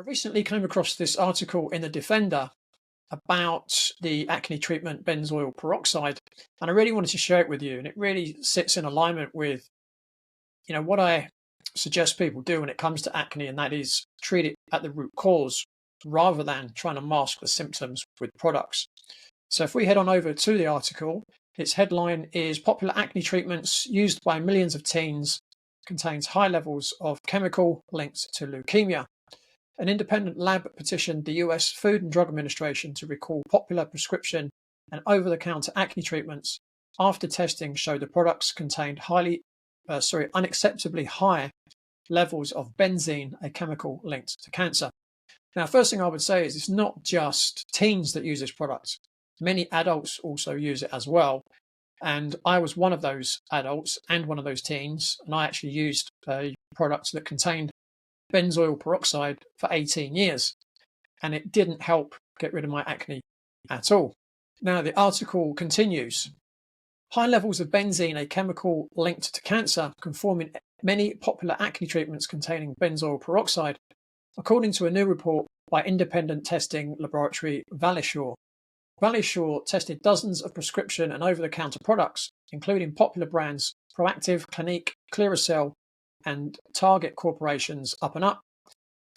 I recently came across this article in the Defender about the acne treatment benzoyl peroxide, and I really wanted to share it with you. And it really sits in alignment with, what I suggest people do when it comes to acne, and that is treat it at the root cause rather than trying to mask the symptoms with products. So if we head on over to the article, its headline is "Popular Acne Treatments Used by Millions of Teens Contains High Levels of Chemical Linked to Leukemia." An independent lab petitioned the US Food and Drug Administration to recall popular prescription and over-the-counter acne treatments after testing showed the products contained unacceptably high levels of benzene, a chemical linked to cancer. Now, first thing I would say is it's not just teens that use this product. Many adults also use it as well. And I was one of those adults and one of those teens, and I actually used products that contained benzoyl peroxide for 18 years, and it didn't help get rid of my acne at all. Now, the article continues. High levels of benzene, a chemical linked to cancer, can form in many popular acne treatments containing benzoyl peroxide, according to a new report by independent testing laboratory Valisure. Valisure tested dozens of prescription and over-the-counter products, including popular brands Proactive, Clinique, Clearasil, and Target Corporation's Up and Up,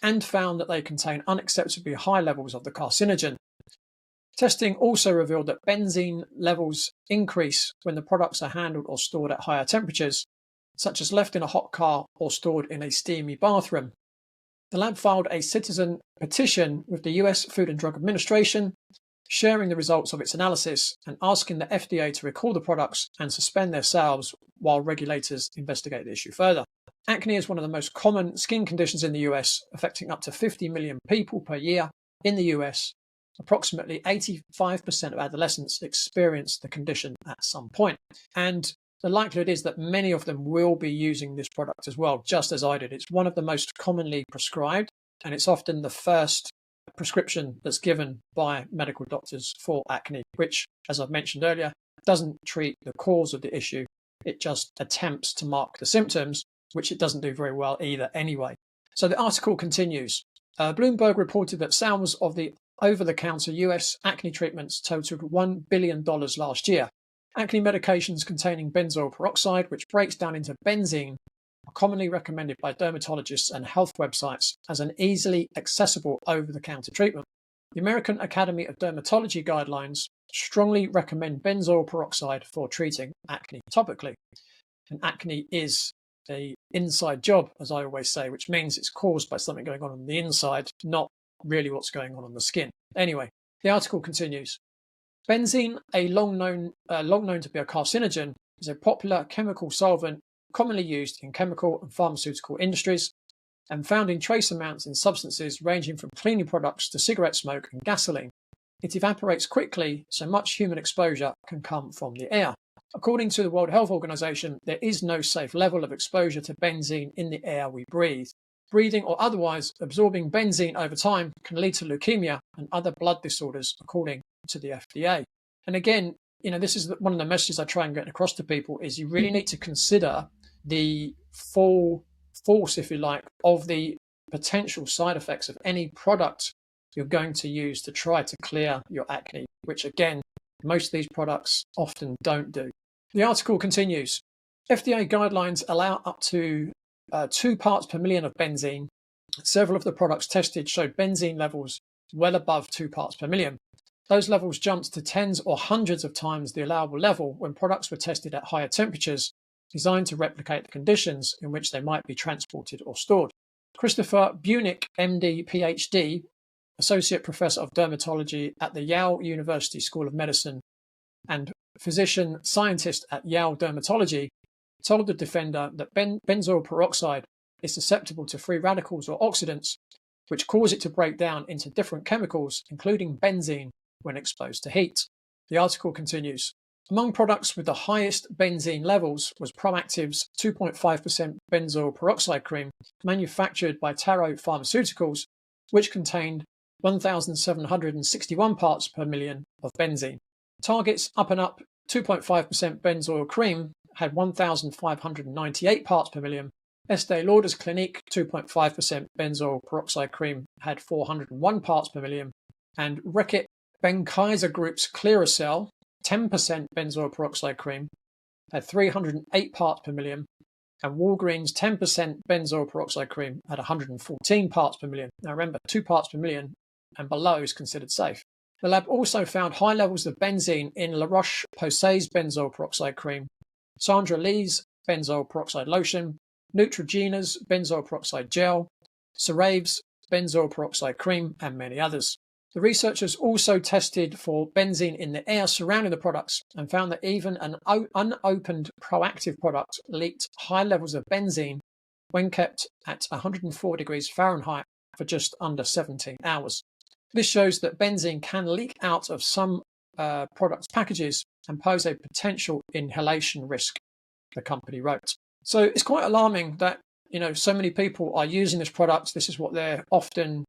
and found that they contain unacceptably high levels of the carcinogen. Testing also revealed that benzene levels increase when the products are handled or stored at higher temperatures, such as left in a hot car or stored in a steamy bathroom. The lab filed a citizen petition with the US Food and Drug Administration, sharing the results of its analysis and asking the FDA to recall the products and suspend their sales while regulators investigate the issue further. Acne is one of the most common skin conditions in the US, affecting up to 50 million people per year in the US. Approximately 85% of adolescents experience the condition at some point. And the likelihood is that many of them will be using this product as well, just as I did. It's one of the most commonly prescribed, and it's often the first prescription that's given by medical doctors for acne, which, as I've mentioned earlier, doesn't treat the cause of the issue. It just attempts to mark the symptoms, which it doesn't do very well either anyway. So the article continues. Bloomberg reported that sales of the over-the-counter US acne treatments totaled $1 billion last year. Acne medications containing benzoyl peroxide, which breaks down into benzene, are commonly recommended by dermatologists and health websites as an easily accessible over-the-counter treatment. The American Academy of Dermatology guidelines strongly recommend benzoyl peroxide for treating acne topically. And acne is an inside job, as I always say, which means it's caused by something going on the inside, not really what's going on the skin. Anyway, the article continues. Benzene, a long known to be a carcinogen, is a popular chemical solvent commonly used in chemical and pharmaceutical industries and found in trace amounts in substances ranging from cleaning products to cigarette smoke and gasoline. It evaporates quickly, so much human exposure can come from the air. According to the World Health Organization, there is no safe level of exposure to benzene in the air we breathe. Breathing or otherwise absorbing benzene over time can lead to leukemia and other blood disorders, according to the FDA. And again, this is one of the messages I try and get across to people is you really need to consider the full force, if you like, of the potential side effects of any product you're going to use to try to clear your acne, which again, most of these products often don't do. The article continues. FDA guidelines allow up to 2 parts per million of benzene. Several of the products tested showed benzene levels well above 2 parts per million. Those levels jumped to tens or hundreds of times the allowable level when products were tested at higher temperatures, designed to replicate the conditions in which they might be transported or stored. Christopher Bunick, MD, PhD, Associate Professor of Dermatology at the Yale University School of Medicine and physician scientist at Yale Dermatology, told the Defender that benzoyl peroxide is susceptible to free radicals or oxidants, which cause it to break down into different chemicals, including benzene, when exposed to heat. The article continues. Among products with the highest benzene levels was Proactive's 2.5% benzoyl peroxide cream, manufactured by Taro Pharmaceuticals, which contained 1,761 parts per million of benzene. Target's Up and Up 2.5% benzoyl cream had 1,598 parts per million, Estee Lauder's Clinique 2.5% benzoyl peroxide cream had 401 parts per million, and Reckitt Benckiser Group's Clearasil 10% benzoyl peroxide cream had 308 parts per million, and Walgreens 10% benzoyl peroxide cream had 114 parts per million. Now remember, 2 parts per million and below is considered safe. The lab also found high levels of benzene in La Roche-Posay's benzoyl peroxide cream, Sandra Lee's benzoyl peroxide lotion, Neutrogena's benzoyl peroxide gel, CeraVe's benzoyl peroxide cream, and many others. The researchers also tested for benzene in the air surrounding the products and found that even an unopened Proactive product leaked high levels of benzene when kept at 104 degrees Fahrenheit for just under 17 hours. This shows that benzene can leak out of some products' packages and pose a potential inhalation risk, the company wrote. So it's quite alarming that, so many people are using this product. This is what they're often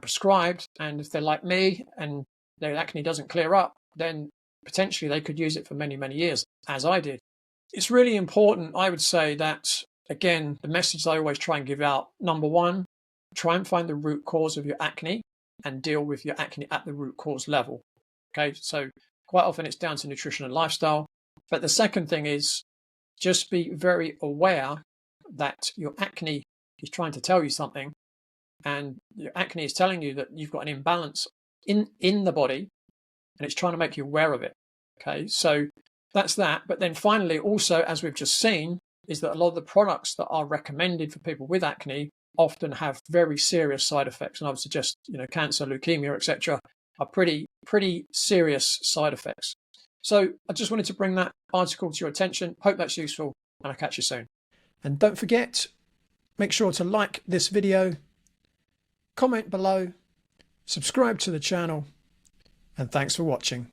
prescribed, and if they're like me and their acne doesn't clear up, then potentially they could use it for many, many years, as I did. It's really important, I would say, that, again, the message I always try and give out, number one, try and find the root cause of your acne and deal with your acne at the root cause level. Okay, so quite often it's down to nutrition and lifestyle. But the second thing is just be very aware that your acne is trying to tell you something, and your acne is telling you that you've got an imbalance in the body, and it's trying to make you aware of it. Okay, so that's that. But then finally, also, as we've just seen, is that a lot of the products that are recommended for people with acne often have very serious side effects. And I would suggest, cancer, leukemia, etc., are pretty serious side effects. So I just wanted to bring that article to your attention. Hope that's useful, and I'll catch you soon. And don't forget, make sure to like this video, comment below, subscribe to the channel, and thanks for watching.